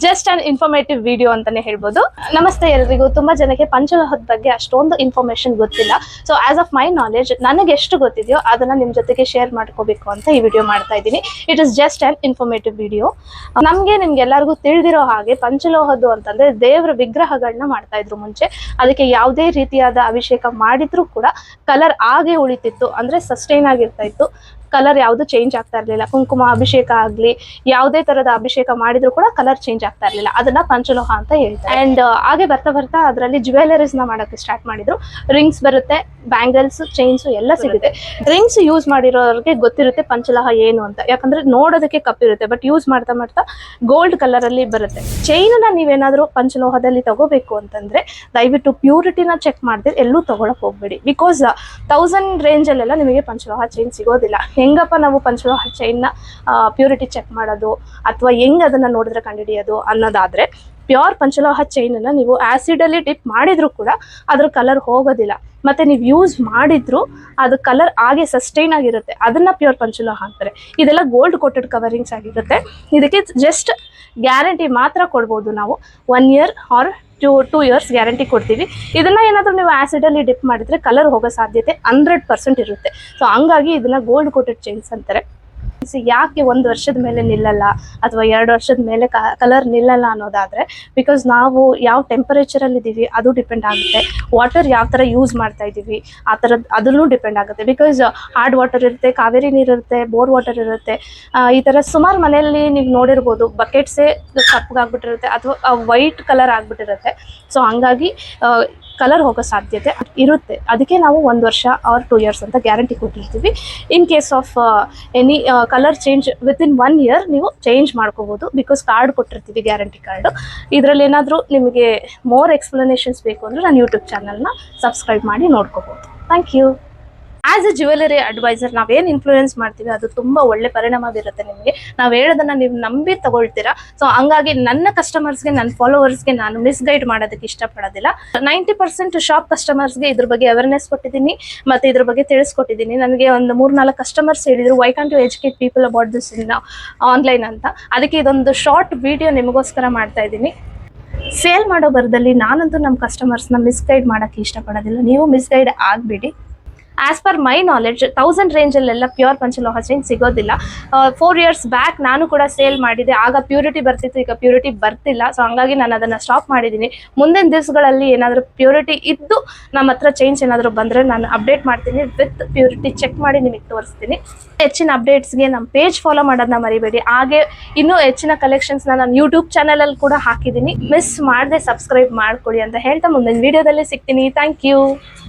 Just an informative video ಅಂತಾನೆ ಹೇಳ್ಬೋದು. ನಮಸ್ತೆ ಎಲ್ರಿಗೂ. ತುಂಬಾ ಜನಕ್ಕೆ ಪಂಚಲೋಹದ ಬಗ್ಗೆ ಅಷ್ಟೊಂದು ಇನ್ಫಾರ್ಮೇಶನ್ ಗೊತ್ತಿಲ್ಲ. So as of my knowledge ನನಗೆ ಎಷ್ಟು ಗೊತ್ತಿದೆಯೋ ಅದನ್ನ ನಿಮ್ ಜೊತೆಗೆ ಶೇರ್ ಮಾಡ್ಕೋಬೇಕು ಅಂತ ಈ ವಿಡಿಯೋ ಮಾಡ್ತಾ ಇದ್ದೀನಿ. It is just an informative video. ನಿಮ್ಗೆಲ್ಲರಿಗೂ ತಿಳಿದಿರೋ ಹಾಗೆ ಪಂಚಲೋಹದ್ದು ಅಂತಂದ್ರೆ ದೇವರ ವಿಗ್ರಹಗಳನ್ನ ಮಾಡ್ತಾ ಇದ್ರು ಮುಂಚೆ. ಅದಕ್ಕೆ ಯಾವುದೇ ರೀತಿಯಾದ ಅಭಿಷೇಕ ಮಾಡಿದ್ರು ಕೂಡ ಕಲರ್ ಆಗೇ ಉಳಿತಿತ್ತು, ಅಂದ್ರೆ ಸಸ್ಟೈನ್ ಆಗಿರ್ತಾ ಇತ್ತು. ಕಲರ್ ಯಾವುದು ಚೇಂಜ್ ಆಗ್ತಾ ಇರಲಿಲ್ಲ. ಕುಂಕುಮ ಅಭಿಷೇಕ ಆಗ್ಲಿ ಯಾವುದೇ ತರದ ಅಭಿಷೇಕ ಮಾಡಿದ್ರು ಕೂಡ ಕಲರ್ ಚೇಂಜ್ ಆಗ್ತಾ ಇರಲಿಲ್ಲ. ಅದನ್ನ ಪಂಚಲೋಹ ಅಂತ ಹೇಳ್ತಾರೆ. ಅಂಡ್ ಹಾಗೆ ಬರ್ತಾ ಬರ್ತಾ ಅದರಲ್ಲಿ ಜ್ಯುವೆಲರೀಸ್ ನ ಮಾಡಕ್ಕೆ ಸ್ಟಾರ್ಟ್ ಮಾಡಿದ್ರು. ರಿಂಗ್ಸ್ ಬರುತ್ತೆ, ಬ್ಯಾಂಗಲ್ಸ್, ಚೈನ್ಸ್ ಎಲ್ಲ ಸಿಗುತ್ತೆ. ರಿಂಗ್ಸ್ ಯೂಸ್ ಮಾಡಿರೋರಿಗೆ ಗೊತ್ತಿರುತ್ತೆ ಪಂಚಲೋಹ ಏನು ಅಂತ, ಯಾಕಂದ್ರೆ ನೋಡೋದಕ್ಕೆ ಕಪ್ಪಿರುತ್ತೆ, ಬಟ್ ಯೂಸ್ ಮಾಡ್ತಾ ಮಾಡ್ತಾ ಗೋಲ್ಡ್ ಕಲರ್ ಅಲ್ಲಿ ಬರುತ್ತೆ. ಚೈನ್ ನ ನೀವೇನಾದ್ರೂ ಪಂಚಲೋಹದಲ್ಲಿ ತಗೋಬೇಕು ಅಂತಂದ್ರೆ ದಯವಿಟ್ಟು ಪ್ಯೂರಿಟಿನ ಚೆಕ್ ಮಾಡಿದ್ರೆ ಎಲ್ಲೂ ತಗೊಳಕ್ ಹೋಗ್ಬೇಡಿ. ಬಿಕಾಸ್ 1000 ರೇಂಜ್ ಅಲ್ಲೆಲ್ಲ ನಿಮಗೆ ಪಂಚಲೋಹ ಚೈನ್ ಸಿಗೋದಿಲ್ಲ. ಹೆಂಗಪ್ಪ ನಾವು ಪಂಚಲೋಹ ಚೈನ್ ನ ಪ್ಯೂರಿಟಿ ಚೆಕ್ ಮಾಡೋದು ಅಥವಾ ಹೆಂಗ್ ಅದನ್ನ ನೋಡಿದ್ರೆ ಕಂಡುಹಿಡಿಯೋದು ಅನ್ನೋದಾದ್ರೆ, ಪ್ಯೂರ್ ಪಂಚಲೋಹ ಚೈನ್ ಅನ್ನ ನೀವು ಆಸಿಡ್ ಅಲ್ಲಿ ಡಿಪ್ ಮಾಡಿದ್ರು ಕೂಡ ಅದ್ರ ಕಲರ್ ಹೋಗೋದಿಲ್ಲ. ಮತ್ತೆ ನೀವು ಯೂಸ್ ಮಾಡಿದ್ರು ಅದು ಕಲರ್ ಹಾಗೆ ಸಸ್ಟೈನ್ ಆಗಿರುತ್ತೆ. ಅದನ್ನ ಪ್ಯೂರ್ ಪಂಚಲೋಹ ಅಂತಾರೆ. ಇದೆಲ್ಲ ಗೋಲ್ಡ್ ಕೋಟೆಡ್ ಕವರಿಂಗ್ಸ್ ಆಗಿರುತ್ತೆ. ಇದಕ್ಕೆ ಜಸ್ಟ್ ಗ್ಯಾರಂಟಿ ಮಾತ್ರ ಕೊಡ್ಬೋದು ನಾವು. 1 year ಆರ್ 2 years ಗ್ಯಾರಂಟಿ ಕೊಡ್ತೀವಿ. ಇದನ್ನ ಏನಾದರೂ ನೀವು ಆಸಿಡ್ ಅಲ್ಲಿ ಡಿಪ್ ಮಾಡಿದ್ರೆ ಕಲರ್ ಹೋಗೋ ಸಾಧ್ಯತೆ 100% ಇರುತ್ತೆ. ಸೊ ಹಂಗಾಗಿ ಇದನ್ನ ಗೋಲ್ಡ್ ಕೋಟೆಡ್ ಚೈನ್ಸ್ ಅಂತಾರೆ. ಯಾಕೆ 1 ವರ್ಷದ ಮೇಲೆ ನಿಲ್ಲಲ್ಲ ಅಥವಾ 2 ವರ್ಷದ ಮೇಲೆ ಕಲರ್ ನಿಲ್ಲಲ್ಲ ಅನ್ನೋದಾದ್ರೆ, ಬಿಕಾಸ್ ನಾವು ಯಾವ ಟೆಂಪರೇಚರ್ ಅಲ್ಲಿ ಇದೀವಿ ಅದು ಡಿಪೆಂಡ್ ಆಗುತ್ತೆ. ವಾಟರ್ ಯಾವ ತರ ಯೂಸ್ ಮಾಡ್ತಾ ಇದೀವಿ ಆ ತರದ್ ಅದನ್ನು ಡಿಪೆಂಡ್ ಆಗುತ್ತೆ. ಬಿಕಾಸ್ ಹಾರ್ಡ್ ವಾಟರ್ ಇರುತ್ತೆ, ಕಾವೇರಿ ನೀರು ಇರುತ್ತೆ, ಬೋರ್ ವಾಟರ್ ಇರುತ್ತೆ. ಈ ತರ ಸುಮಾರು ಮನೆಯಲ್ಲಿ ನೀವು ನೋಡಿರ್ಬೋದು, ಬಕೆಟ್ಸೇ ಕಪ್ಪಗಾಗ್ಬಿಟ್ಟಿರುತ್ತೆ ಅಥವಾ ವೈಟ್ ಕಲರ್ ಆಗ್ಬಿಟ್ಟಿರುತ್ತೆ. ಸೊ ಹಂಗಾಗಿ ಕಲರ್ ಹೋಗೋ ಸಾಧ್ಯತೆ ಇರುತ್ತೆ. ಅದಕ್ಕೆ ನಾವು 1 ವರ್ಷ ಆರ್ 2 years ಅಂತ ಗ್ಯಾರಂಟಿ ಕೊಟ್ಟಿರ್ತೀವಿ. In case of any colour change within 1 year ನೀವು ಚೇಂಜ್ ಮಾಡ್ಕೋಬಹುದು. ಬಿಕಾಸ್ ಕಾರ್ಡ್ ಕೊಟ್ಟಿರ್ತೀವಿ, ಗ್ಯಾರಂಟಿ ಕಾರ್ಡ್. ಇದರಲ್ಲಿ ಏನಾದರೂ ನಿಮಗೆ ಮೋರ್ ಎಕ್ಸ್ಪ್ಲನೇಷನ್ಸ್ ಬೇಕು ಅಂದ್ರೆ ನಾನು ಯೂಟ್ಯೂಬ್ ಚಾನಲ್ನ ಸಬ್ಸ್ಕ್ರೈಬ್ ಮಾಡಿ ನೋಡ್ಕೋಬಹುದು. Thank you. As a jewellery adviser ನಾವೇನು ಇನ್ಫ್ಲೂಯೆನ್ಸ್ ಮಾಡ್ತೀವಿ ಅದು ತುಂಬಾ ಒಳ್ಳೆ ಪರಿಣಾಮ ಬೀರುತ್ತೆ ನಿಮಗೆ. ನಾವು ಹೇಳೋದನ್ನ ನೀವು ನಂಬಿ ತಗೊಳ್ತೀರಾ. ಸೊ ಹಂಗಾಗಿ ನನ್ನ ಕಸ್ಟಮರ್ಸ್ಗೆ, ನನ್ನ ಫಾಲೋವರ್ಸ್ಗೆ ನಾನು ಮಿಸ್ಗೈಡ್ ಮಾಡೋದಕ್ಕೆ ಇಷ್ಟಪಡೋದಿಲ್ಲ. 90% ಶಾಪ್ ಕಸ್ಟಮರ್ಸ್ಗೆ ಇದ್ರ ಬಗ್ಗೆ ಅವೇರ್ನೆಸ್ ಕೊಟ್ಟಿದ್ದೀನಿ, ಮತ್ತೆ ಇದ್ರ ಬಗ್ಗೆ ತಿಳಿಸ್ಕೊಟ್ಟಿದ್ದೀನಿ. ನನಗೆ ಒಂದು 3-4 ಕಸ್ಟಮರ್ಸ್ ಹೇಳಿದ್ರು, why can't you educate people about this in online ಅಂತ. ಅದಕ್ಕೆ ಇದೊಂದು ಶಾರ್ಟ್ ವಿಡಿಯೋ ನಿಮಗೋಸ್ಕರ ಮಾಡ್ತಾ ಇದ್ದೀನಿ. ಸೇಲ್ ಮಾಡೋ ಬರದಲ್ಲಿ ನಾನಂತೂ ನಮ್ಮ ಕಸ್ಟಮರ್ಸ್ನ ಮಿಸ್ಗೈಡ್ ಮಾಡೋಕ್ಕೆ ಇಷ್ಟಪಡೋದಿಲ್ಲ. ನೀವು ಮಿಸ್ಗೈಡ್ ಆಗಬೇಡಿ. ಆಸ್ ಪರ್ ಮೈ ನಾಲೆಡ್ಜ್ 1000 ರೇಂಜಲ್ಲೆಲ್ಲ ಪ್ಯೂರ್ ಪಂಚಲೋಹ ಚೈನ್ ಸಿಗೋದಿಲ್ಲ. 4 years ಬ್ಯಾಕ್ ನಾನು ಕೂಡ ಸೇಲ್ ಮಾಡಿದೆ. ಆಗ ಪ್ಯೂರಿಟಿ ಬರ್ತಿತ್ತು, ಈಗ ಪ್ಯೂರಿಟಿ ಬರ್ತಿಲ್ಲ. ಸೊ ಹಂಗಾಗಿ ನಾನು ಅದನ್ನು ಸ್ಟಾಪ್ ಮಾಡಿದ್ದೀನಿ. ಮುಂದಿನ ದಿವಸಗಳಲ್ಲಿ ಏನಾದರೂ ಪ್ಯೂರಿಟಿ ಇದ್ದು ನಮ್ಮ ಹತ್ರ ಚೈನ್ಸ್ ಏನಾದರೂ ಬಂದರೆ ನಾನು ಅಪ್ಡೇಟ್ ಮಾಡ್ತೀನಿ. ವಿತ್ ಪ್ಯೂರಿಟಿ ಚೆಕ್ ಮಾಡಿ ನಿಮಗೆ ತೋರಿಸ್ತೀನಿ. ಹೆಚ್ಚಿನ ಅಪ್ಡೇಟ್ಸ್ಗೆ ನಮ್ಮ ಪೇಜ್ ಫಾಲೋ ಮಾಡೋದನ್ನ ಮರಿಬೇಡಿ. ಹಾಗೆ ಇನ್ನೂ ಹೆಚ್ಚಿನ ಕಲೆಕ್ಷನ್ಸ್ನ ನಾನು ಯೂಟ್ಯೂಬ್ ಚಾನಲಲ್ಲಿ ಕೂಡ ಹಾಕಿದ್ದೀನಿ. ಮಿಸ್ ಮಾಡದೆ ಸಬ್ಸ್ಕ್ರೈಬ್ ಮಾಡ್ಕೊಳ್ಳಿ ಅಂತ ಹೇಳ್ತಾ ಮುಂದಿನ ವಿಡಿಯೋದಲ್ಲಿ ಸಿಗ್ತೀನಿ. Thank you.